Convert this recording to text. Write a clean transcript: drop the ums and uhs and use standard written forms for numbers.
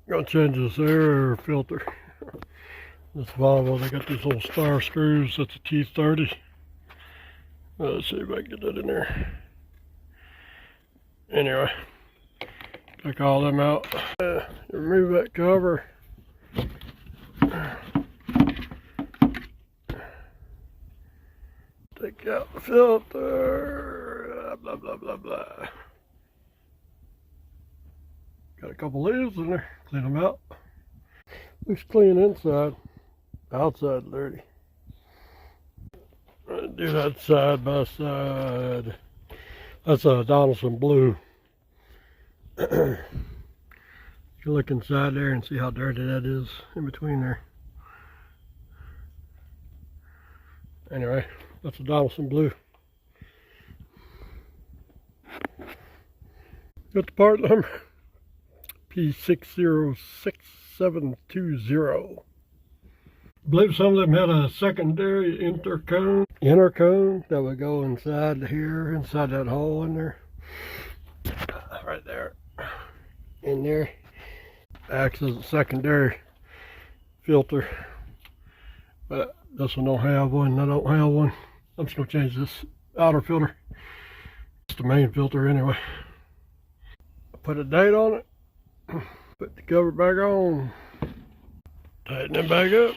Gonna change this air filter. This Volvo, they got these little star screws. That's a T30. Let's see if I can get that in there. Anyway, take all them out. Remove that cover. Take out the filter. Blah, blah, blah, blah. Got a couple leaves in there. Clean them out. Looks clean inside. Outside dirty. Do that side by side. That's a Donaldson blue. You can look inside there and see how dirty that is in between there. Anyway, that's a Donaldson blue. Got the part number P606720. I believe some of them had a secondary inner cone that would go inside here, inside that hole in there. Right there. In there. Acts as a secondary filter. But this one don't have one. I don't have one. I'm just going to change this outer filter. It's the main filter anyway. Put a date on it. Put the cover back on. Tighten it back up.